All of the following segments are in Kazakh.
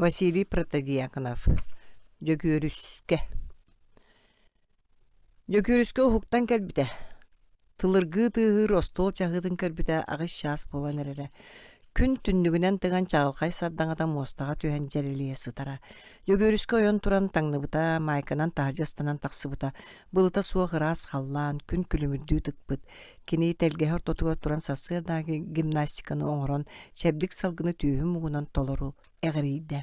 Василий Протодиаконов. Жөгөрүскө. Жөгөрүскө хуктан келбите. Тылыргы тыгыр остол чагыдын көрбүтэ агыс шаас болан эрере. Күн түндүгүнен тыган чагылкай сардаңата мостага түйен жерилие сытара. Жөгөрүскө ойон туран таңныбыта, майканан тажастанан таксыбыта. Былыта суа гырас халлаан, күн күлүмүрдүү тыкпыт. Кини телгехер тотугар туран сасырдагы гимнастиканы оңорон, чебдик салгыны түйүм мугунан толору эгерийде.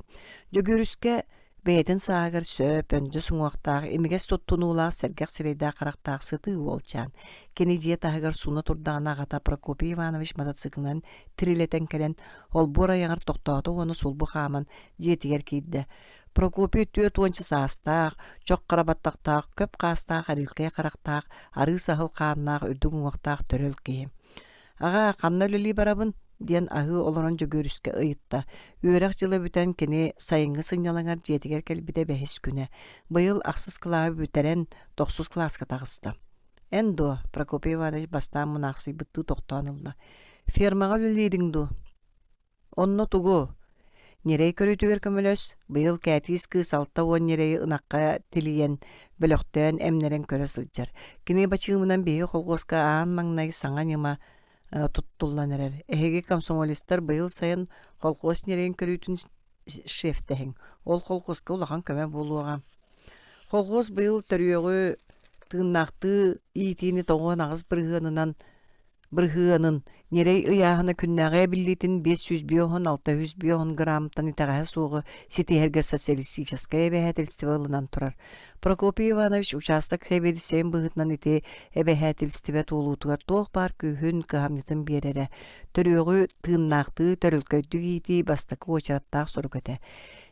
Жөгөрүскө бэйэтин саагар сөп, өндө суңуактаах, эмигес тоттунуулаах, сэргэх сирейдаах карактаах сыты уолчаан. Кини дие таһыгар суна турдаана агата Прокопий Иванович мотоциклынан тирилетен келен, олбура яңар токтооту оны сулбу хааман диетигер киидде. Прокопий түөт уонча саастаах, чок карабаттактаах, көп каастаах, арилкая карактаах, ары сахыл хааннаах, үрдүг уңуактаах төрөл кии. Ага, канна лүли барабын, диэн аһыы олорон жөгөрүскө ыйытта. Үөрэх жылы бүтэн кини сайыҥҥы сыҥнялаҥар дьиэтигэр кэлбитэ бэһис күнэ. Быйыл ахсыс кылаабы бүтэрэн тохсус класска тагыста. Эн дуо, Прокопий Иванович бастаан мунаахсыйбыттыы тохтоон ылла. Фермаҕа үлэлиириҥ дуу. Онно тугу. Нерей көрүтүгэр көмөлөс, быйыл кэтиис кыысалта уон нерейи ынакка тилийэн, бөлөхтөөн эмнерен көрө сылдьар. Кини бачыымынан биһиги холгоска аан маҥнай саҥа ньыма туттуллан эрер. Эһиги комсомолисттар быйыл сайын холкос нерейин көрүүтүн шефтэһиң. Ол холкоска улахан көмө булуага. Холкос быйыл төрүөгү тыыннаахты иитиини тоҕуон агыс бырыһыанын нерей ыяахына күннээҕэ биллитин 500 биоһон 600 биоһон граммтан итаҕаһа суоҕу ситиһэргэ социалистическая эбэһэтилстибэ ылынан турар. Прокопий Иванович участок себедисэйин быһытынан ити эбэһэтилстибэ туулуутугар туох баар күүһүн кыһамньытын биэрере. Төрүөгү тыыннаахты төрүлкөйдүк иити бастакы очараттаах соругөтэ.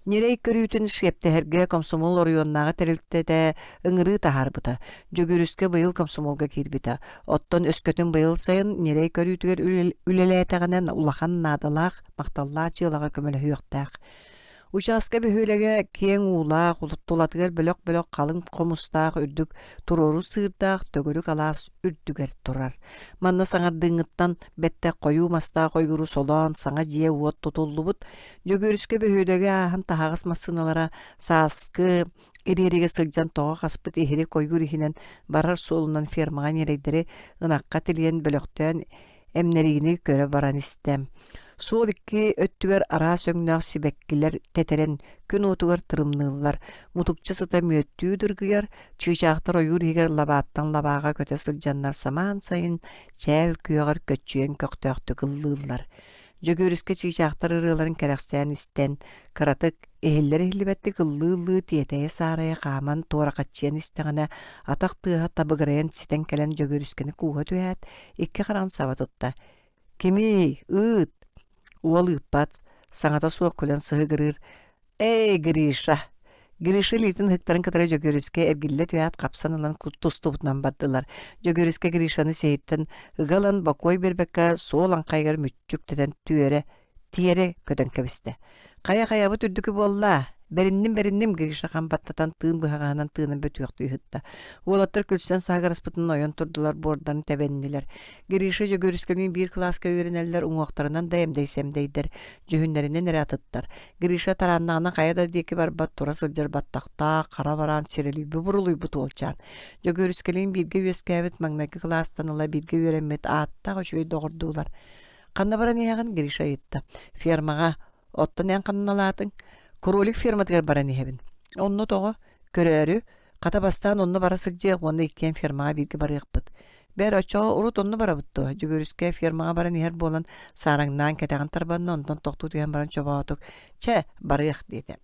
Нерей көрүүтүн шептэһэргэ комсомол орuyonнааҕа терилтэтэ ыҥырыы таһаарбыта. Жөгөрүскө быйыл комсомолга киирбите. Оттон өскөтүн быйыл сайын нерей көрүүтүгэр үлэлээтэҕинэн улахан наадалаах макталлаа чыылаҕа көмөлөһүөхтээх. Участка бөһүөлэгэ киэҥ уулаах, улуттулатыгар бөлөк халыҥ хомустаах үрдүк турору сыырдаах төгөрүк алаас үрдүгэр турар. Манна саҥардыҥҥыттан бэтtä койуу мастаах ойгуру солоон саҥа дьиэ уот тутуллубут. Жөгөрүскө бөһүөлэгэ ааһан таһаҕас массыыналара сааскы ириэригэ сылдьан тоҕо хаспыт иһири койгур иһинэн барар суолунан фермаҕа нерейдери ынакка тилиэн бөлөхтөөн эмнеригини көрө баран истэм. Суол икки өттүгэр араа сөҥнөөх сибэккилэр тэтерэн күн утугар тырымныыллар. Мутукча сыта мүөттүү дыргыяр, чыычаахтар ойуур иһигэр лабааттан лабааға көтө сылдьаннар самаан сайын чээл күөҕөр көччүөн көктөөхтү кыллыыллар. Жөгөрүскө чыычаахтар ырыыларын кэрэхсээн истэн, кыратык эһиллэр иһиллибэтти кыллыыллыы тиэтэйэ саарайа хааман туоракаччыан истэҕинэ атах тыаһа табыгырайан ситэн кэлэн жөгөрүскэни кууһа түһээт, икки хараан саба тутта. Кими, ыыт, уол ыыппат, саҥата суох күлэн сыһыгырыыр. Гриша! Гриша лиитин хыктарын кытара жөгөрүскэ эргиллэ түһэät капсан ылан тустубутунан бардылар. Жөгөрүскэ Гришаны сеиттен ыгалан бакой бербекке суол аңкайгар мүччүктэтэн тиэре көтөн кэбисте. Кая-каябыт үрдүкү буолла. Беринним Гриша хамбаттатан тыын быһаҕаанан тыынан бөтүөхтүү ыһытта. Уолаттар күлсен саагараспытын ойон турдулар буордан тэбэннилэр. Гриша жөгөрүскөнүн биир класска үөрэнэллэр уҥуохтарынан да эмдейсемдейдер, жүһүннэринэн эрэатыттар. Гриша тарааннаҕына кая да диэки барбат тура сылдьар баттахтаа, хара бараан сирэлийби бурулуйбут уолчаан. Жөгөрүскэлиин бииргэ үөскээбит маҥнайгы класстан ыла бииргэ үөрэммит ааттаах үчүгэй доҕордуулар. Ханна баран иһэҕин Гриша ыйытта. Фермаҕа оттон ээн ханналаатыҥ. Кролик ферматыгар баран иһэбин. Онно тоҕо көрөөрү ката бастаан онно бара сылдьыах уонна иккиэн фермаҕа бииргэ барыахпыт. Бэр очоо урут онно барабытту. Жөгөрүскэ фермаҕа баран иһэр буолан саараңнаан кэтэҕин тарбанна онтон тохтуу түһэн баран чобоотук. Чэ, барыах диэтэ.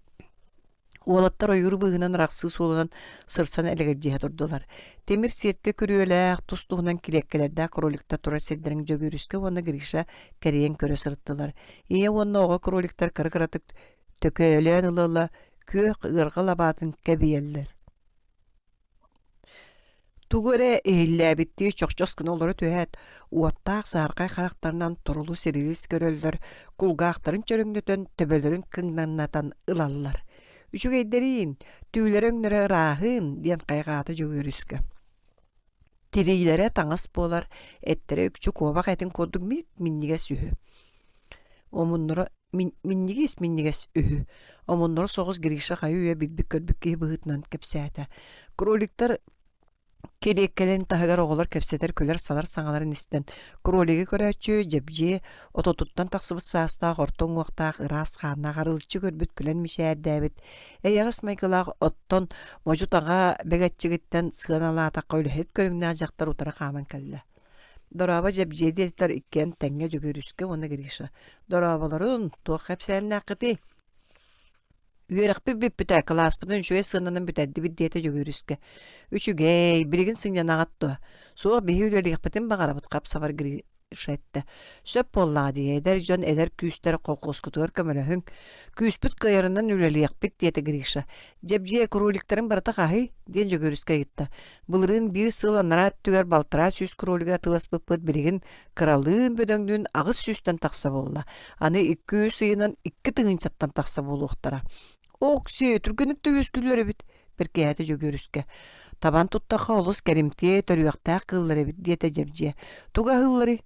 Уолаттар ойур быһынан рахсыы суолунан сырсан элэгэрдиэһэ турдулар. Темир сиэткэ көрүөлээх тус туһунан килеккелердээ кроликтар тура сирдэрин жөгөрүскэ уонна Гриша кэриэн көрө сырыттылар. Ие уонна оҕо кроликтар кыры-кыратык төкөөлөөн ылыла күөх ыарга лабаатын кэбиэллэр. Тугуре эһиллээбиттии чохчоскуна олоро түһээт, уоттаах сааргай характарынан турулу сирилис көрөллөр, кулгаахтарын чөрөҥнөтөн төбөлөрүн кыҥнаннатан ылаллар. Үчүгэйдэрин, түүлэр өҥнөрө ыраахыын диэн кайгаата жөгөрүскө. Тириилэрэ таҥас буолар, эттерэ үкчү куобак этин курдук минниге сүһү. Omunlara minniges ühü. Omunlara soğuz girişe kayıya bilbik kölbük ki bıhıtnan kepsete. Krolikler Kelekelen tahagar oğlar kepseter köler salar saŋalарын истен. Кролиги көрәчү жебжи ототуттан тақсыбыз сааста хортон уақтақ ырас ханна гарылчы көрбүт күлен мишәр дәбит. Эягас майкалаг оттон можутага бегатчыгыттан сыганалаата көйлөһөт көрүңнә жактар утара каман калла. Дораба жебжи деттер иккен тәңге жөгөрүскө оны кириша. Дорабаларын туак кепсән нақыты. Üyerekpi bippite klaspıdın şöyle sığınanın büterdi bir diyete jogürüske. Üçü gey, birigin sığınan ağattı. Soğuk bir hüyleri yıkpıtın bağırabıt kap savar giri şetti. Söp bolla diye eder, jon eder küsteri kolkos kutuyor kömele hün. Küspüt kıyarından üyleri yıkpıt diyete girişe. Cebciye kuruliklerin barata kahi diyen jogürüske gitti. Bulurun bir sığılanlara tüger baltıra süs kuruliga tılas bıppıt birigin kralığın bödöngdüğün ağız süsten taksa bolla. Anı iki sığınan iki tığın çattan taksa bolu uhtara. Окси, түргенікті өскілері бит, бір кәйәті жөгөріске. Табан тұттаққа олыс кәримтие төріяқта қыллары бит, дете жевже. Туға қыллары.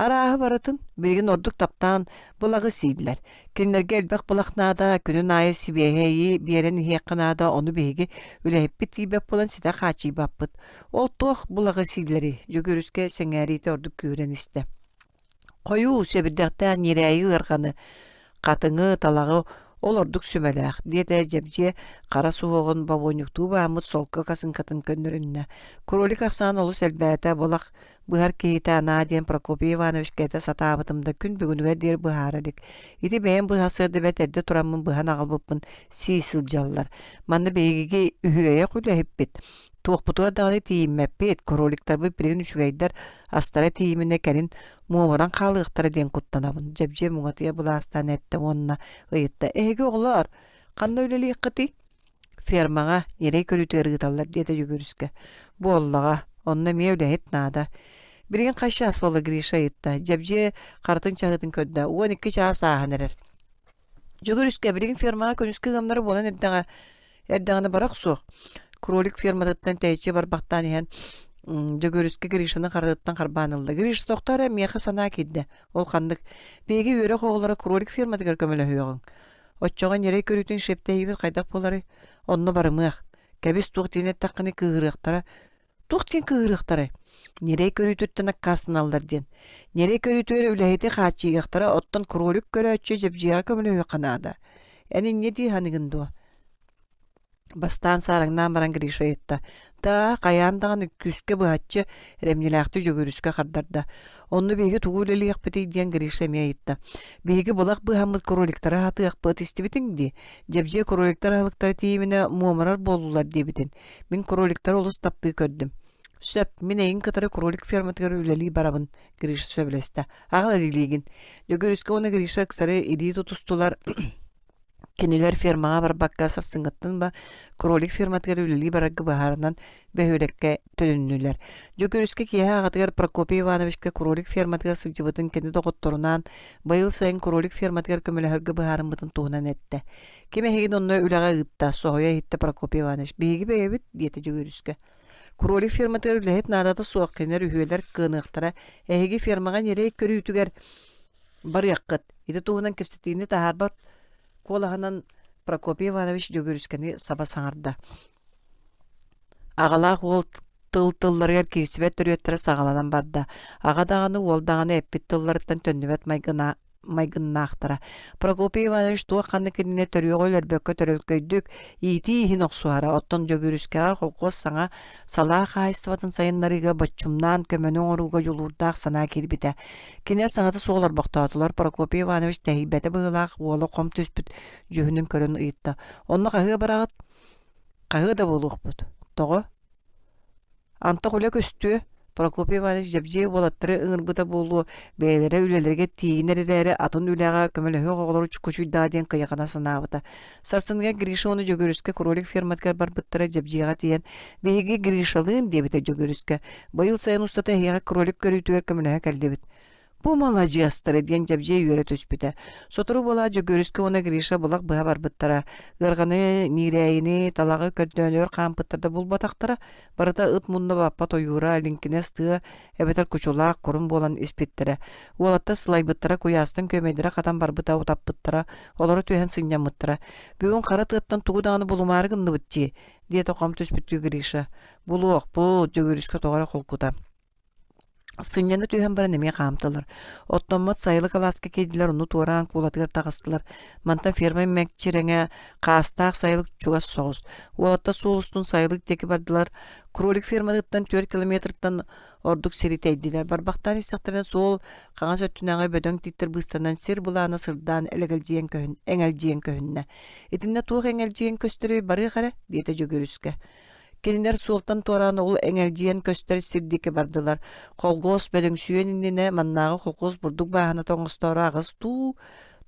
Арағы баратын, білген ордық таптан бұлағы сейділер. Кенлерге әлбәқ бұлақнада, күнін айы сибейхейі, берен хеққанада, оны бейге үләйіп бит кейбәп болан сида қачи баппыт. Ол тоқ бұлағы сейділері, жөгөріске сәңәрейті ордық көрен істі. Қойу сөбірдіқта нерәйі ұрғаны, қатыңы, талағы, Ол ордук сүмеләк, деді жебже қара суғығын бабонюкту бамыт солқы қасын қатын көнірінне. Кролик ақсан олыс әлбәті болақ бұхар кейті ана ден Прокопий Иванович кәті сатабытымда күн бүгінуге дер бұхарылық. Иті бәйін бұхасырды бәтерді тұрамын бұхан ағылбыппын сейсіл жаллар. Манны бәйгеге үйеге құлы бит. Туақпытуа дағаны тейіммәппет, кроликтар бұл білген үшігайдар астара тейіміне кәрін муамаран қалығықтары ден құттанабын. Жәбже мұңатыя бұл астан әтті онына ұйытта. Әйге оғылар, қанна өлелі иққыты? Фермаға ерей көріті ұрғыталар деді жүгіріске. Бұл олаға, онына ме өлі әт нада. Білген қашы асфалы гриша ұйытта. Жәбже қартын чағытын көдді. 12 чаға сағын әрір. Жүгіріске білген фермаға көніскі ғамнары болан әрдіғаны барақ соқ. Кролик фермадаттан тәйче бар бақтан ен жөгөріске гришаны қардаттан қарбанылды. Гриш тоқтары меқі сана кедді. Ол қандық. Беге өрі қоғылары кролик фермадығыр көмілі хүйоғын. Отчоған ерей көрітін шептейбіл қайдақ болары. Онны барымық. Кәбіс туқтен әттаққыны кығырықтары. Туқтен кығырықтары. Нерей көрітіттін аққасын алдар ден. Нерей көрітері үләйті қачығықтары оттан кролик көрі өтче жепжиға көмілі хүйоқанады. Әнін не дей ханығынды Бастан сараңнан баран гриша етті. Да, қаяндаған күске бұхатчы ремнелақты жөгөріске қардарды. Онны бейгі туғылелі еқпеті дейін гриша мия етті. Бейгі бұлақ бұхамыд кроликтары хаты еқпет істебетін де. Жепже кроликтар алықтары тейіміне муамарар болулар дебетін. Мен кроликтар олыс тапты көрдім. Сөп, мен әйін қатары кролик ферматығыр үлелі барабын гриша сөбілесті. Ағыла дейлеген. Жөгөріске оны гриша қысары иди тұтыстылар. Кенелер фермаға бар баққа сырсыңғыттын ба, кролик ферматығыр үлілі барагы бағарынан бәйөлекке төлінілер. Жөгөріске кие ағатығыр Прокопий Ивановичке кролик ферматығыр сылжыбытын кені доғыттырынан, байыл сайын кролик ферматығыр көмілігіргі бағарын бұтын туғынан әтті. Кеме хеген онны үліға ғытта, соғыя хитті Прокопий Иванович. Бейгі бәйөбіт, деті жөгөріске. Кролик ферматығыр үліғет надаты суақ кенер үйелер қынықтыра, әйгі фермаға нерей көрі үтігер бар яққыт. Еті туғынан кепсетейіне тағарбат Колағанан Прокопий Иванович жөгөріскені саба саңырды. Ағалақ ол тыл-тылларғар кирсібет түреттірі сағаланан барды. Ағадағаны олдағаны әппет тылларыттан төннібет майгынна ақтыра. Прокопий Иванович туға қаны кеніне түріғ өлер бөкке түрілкөйдік, еті ехін оқсуара, оттон жөгөріскеға қолқос саңа сала қайыстыватын сайынларыға бачумнан көмөнің оруға жолурдақ сана келбіті. Кенер саңаты соғылар бақтатылар, Прокопий Иванович тәйбәті бұғылақ, олы қом түспіт жүйінің көрін ұйытты. Онны қағы барағыт, қағы да болуқ бұд. Тоғы? Антық өлі көсті, Прокопий Иванович жабже болаттыры ыңырбыта болу, бәйлері үлелерге тейінерілері атын үләға көмілігі оғылары чүкөшүйдаден қияқана санабыта. Сарсынға Гриша оны жөгөріске кролик ферматкар бар бұттыра жабжеға тейін, бейге Гришалығын дебіті жөгөріске. Байыл сайын ұстата хеға кролик көрітуер көмілігі кәлдебіт. Bu malacıastır diyen jabje yöre töspüte. Soturu bola jөгөрүскө ona girişe bulak bıha barбыттара. Gırgını, nireyini, talağı köddönөр kampıttırda bulbatақтара. Barıta ıt munna bappa toyura linkine stığı ebeter kuçulak kurun bolan ispittere. Ualatta sılайбыттара kuyastın kömedire katan barбыта utapпыттара. Oları tühen sınjamıttara. Bugün kara tığıttan tuğu dağını bulumarı gındı bıtçı. Diye toqam töspüttü girişe. Buluq bu jөгөрүскө toğara kolkuta. Sınyanı tühen bara neme kamtılar. Ottomat sayılı kalaska kediler onu tuğran kulatıgar tağıstılar. Mantan firma mekçirenge kastaq sayılık çugas soğuz. Ualatta soğustun sayılık teki bardılar. Krolik firmadıktan 4 kilometrden orduk seriteydiler. Barbaqtan istaktarına sol kağa söttünağı bödön tittir bıstarından sir bulağına sırdan engelciyen köhünne. Etinne tuğ engelciyen köstürüy barı kare diyete jөгөрүскө. Kelinler sultan toran ol engelciyen köster sirdike bardılar. Kolgos bölüngsüyen indine mannağı kolgos burduk bahana toңустора ağız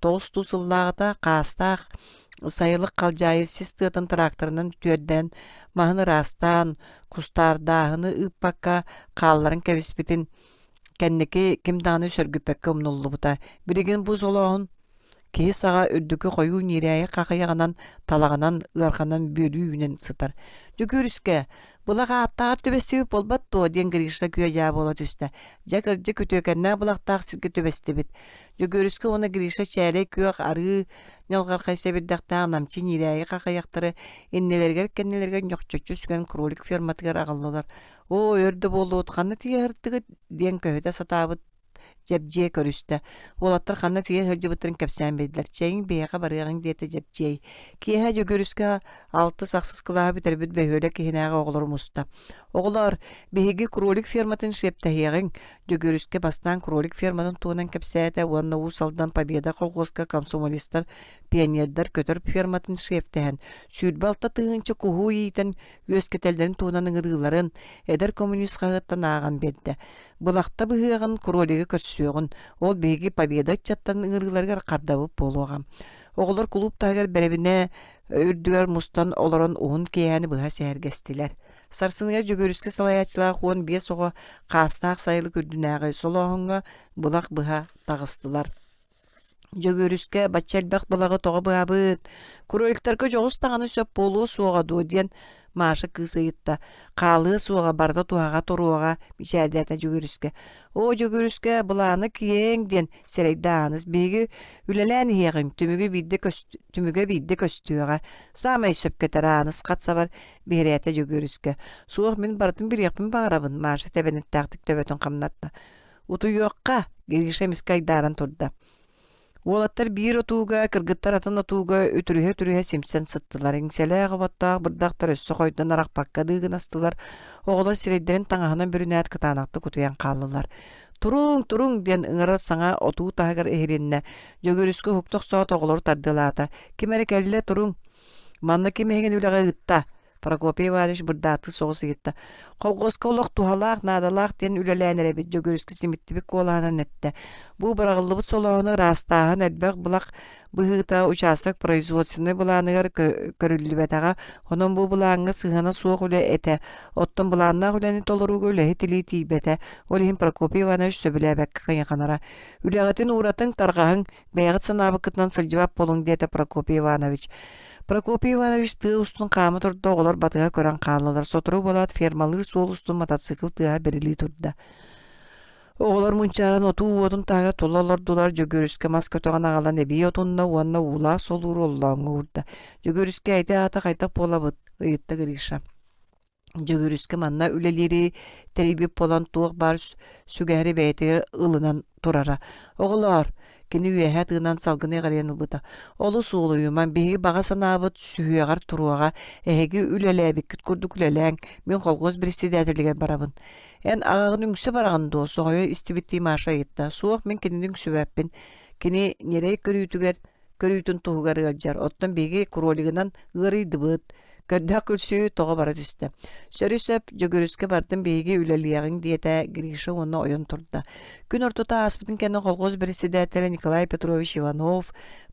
toğuz tu sıllağıta qastaq sayılık kalcayı sistığıtın traktorunun tüyerden mahını rastan kustardağını ıppakka qalların kevispitin kenneki kimdanı sörgüpekke umnullu buta. Birigin bu soloğun Kehi sağa ördükü koyu nireyi kakayağından talağından ırkandan bölüyünen sıtar. Jөгөрүскө булага аттаар төбестебип болбатту диэн киришта күө жаа боло түстө. Жакыржы көтөкеннэ булактаак сирге төбестебит. Жөгөрүскө оны киришта чээрей күө ары нялгар кайса бирдактаа намчы нирээги какаяктары эннелерге кеннелерге ньокчочу сүгөн кролик ферматыгар агаллылар. О өрдө болуут каны тияртыгы диэн көһөтө сатаабыт жабжие көрүстө. Олаттар ханна тие хылжыбыттырын кепсен бедилер. Чейин бейга барыгын диете жабжие. Кие жөгөрүскө алты саксыз кылаа битербит бөһөлө кихинега оглор муста. Оглор беги кролик ферматын шептехиген жөгөрүскө бастан кролик ферматын туунан кепсете уанна усалдан победа колгоска комсомолисттар пионердар көтөр ферматын шептехен. Сүрбалта тыгынчы куху ийтен өскетелдерин туунан ыңырыларын эдер коммунист кагыттан аган берди. Булакта быһыагын кролиги көрсөөгүн ол беги победа чаттан ыңырыларга кардабып болугам. Оглор клубтагар беребине үрдүгөр мустан олорон уун кияни быха сээргестилер. Сарсыныга жөгөрүскө салаячылар 15 ого кастаак сайылы күрдүнагы солоонга булак быха тагыстылар. Жөгөрүскө баччалбак булагы тога быабыт. Кроликтерге жогус таганы сөп болуу суога доден Маша кысыйытта. Калы суога барда туага торуага мишәрдәтә жөгөрүскө. О жөгөрүскө буланы киең ден серейданыз беги үлелән хегим түмүгө бидде көстүгө. Самай сөпкетераныз катсабар берәтә жөгөрүскө. Суог мен бардым бир якын багарабын. Маша тебенет тактык төбөтөн камнатта. Уту юкка герише мискайдаран турда. Олаттар бир отууга, кыргыттар атын отууга өтүрүһө симсен сыттылар. Иңселеге баттаак бырдактар өссө койдон аракпакка дыгын астылар. Оголор сирейдерин таңаһынан бүрүнәт кытаанакты кутуян каллылар. Туруң ден ыңыра саңа отуу тагыр эхиринне. Жөгөрүскө хукток соот оголор тардылаата. Кимере келле туруң. Манна кимеген үлеге ытта. Прокопий Иванович бырдааты соғысы кетті. Қолғосқа олық тухалақ, надалақ ден үлеләнер әбет жөгөрүскө симиттібік коланан әтті. Бұ бірағылыбы солауыны растағын әлбәқ бұлақ бұғыта участок производственный бұланығар көрілі бәтаға. Онын бұ бұлаңы сығына суық үлі әті. Оттын бұланнақ үләні толыруғы үлі тілі тейбәті. Олығын Прокопий Иванович сөбілі әбәк қияқанара. Үләғатын ұратың тарғағын бәйғыт санабы кытынан сылжыбап болың деді Прокопий Иванович. Прокопий Иванович тыа устун камы турда оголор батыга көрөн каалалар. Сотору болат фермалыр сол устун мотоцикл тыа берили турда. Оголор мунчаран отуу отун тага тололордулар жөгөрүскө маска тоган агалан эби отунна уанна ула солур оллоңу урда. Жөгөрүскө айта ата кайта болабыт ыйытта гриша. Жөгөрүскө манна үлелери терибип болан туок бар сүгәри бәйтер ылынан турара. Оголор кини үеһә тыынан салгыны гарыян ылбыта. Олу суулуюман беги бага санаабыт сүйөгар туруага эһеги үлеләбик курдук үлеләң мен колгоз председательгә барабын. Эн агагын үңсө бараган до согой истибитти маша етта. Суок мен кинин үңсөбәппин. Кини нерей көрүйтүн тугар гылжар. Оттон беги кролигынан ырыйдыбыт. Kördük külsü toğa bara düştü. Sörüsöp jөгөрүскө бардым беги үлелиягин диете Гриша onu oyun turda. Gün ortada aspıtın kendi kolgoz birisi de Nikolay Petrovich Ivanov,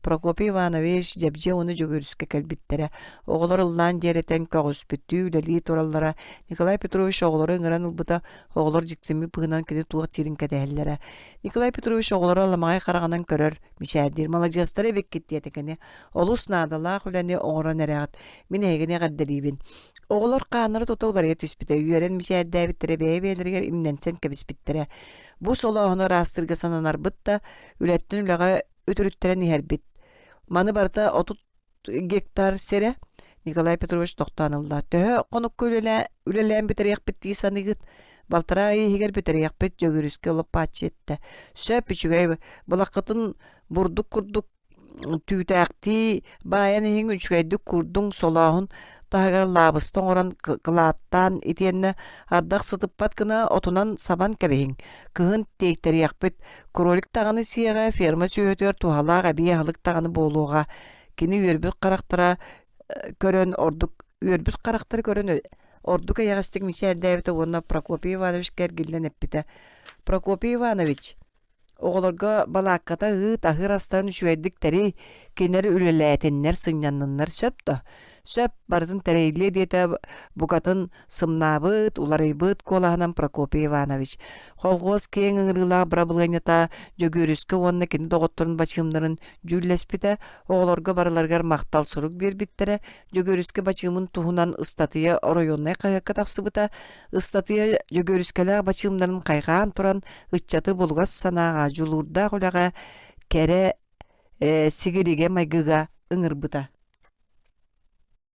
Prokopy Ivanoviç Jebje onu jөгөрүскө kelbittere. Oğlar ıldan jereten kögüs bütü үлели torallara Nikolay Petrovich oğları ıngıran ılbıta oğlar jiksimi pıhınan kedi tuğat çirin kedehellere. Nikolay Petrovich oğları alamaya karaganan körör. Mişerdir malajastara bek gitti etekeni. Olus nadala kuleni oğra nereat. Mine hegene gaddelibin. Oğlar kanları totaular yetüspüte. Üyeren mişerde bittere beye belirger imnensen kebis bittere. Bu sola onu rastırga sananar bıtta. Ülettin ülaga ötürütteren iher bit. Manı barda 30 gektar sere. Nikolay Petrovich doktanılda. Töhö konuk ülelen biteriyak bittiği sanıgıt. Baltarayı higer biteriyak bit jөгөрүскө olup paçı etti. Söp üçüge bulakıtın burduk kurduk tüytäkti bayan hiň üçgeydi kurdun solahın tagar labıstan oran kılattan itenne ardak sıtıp patkına otunan saban kebehin. Kıhın tekteri yakbit krolik tağını siyaga ferma söğütör tuhalağa biye halık tağını boluğa. Kini üyerbüt karaktere körön orduk üyerbüt karaktere körön orduk ayagastik Michel David ona Prokopy Ivanovich gergillen epite. Prokopy Ivanovich oğlarga balakata ahır astanüşüedikleri keneri üleletenler sınyanınlar söptü. Söp barıtın tereyli diyete bukatın sımnabıt, ularıybıt kolahanan Prokopy Ivanovich. Kolgoz keң ıngırıla brabılganyata jөгөрүскө onna kendi doğutturun başımların jüllespite oğlarga baralargar maktal suruk bir bittere jөгөрүскө başımın tuhunan ıstatıya orayonay kayakka taksıbıta ıstatıya jөгөрүскелер başımların kaygan turan ıççatı bulgaz sanağa julurda kulağa kere sigirige maygıga ıngırbıta.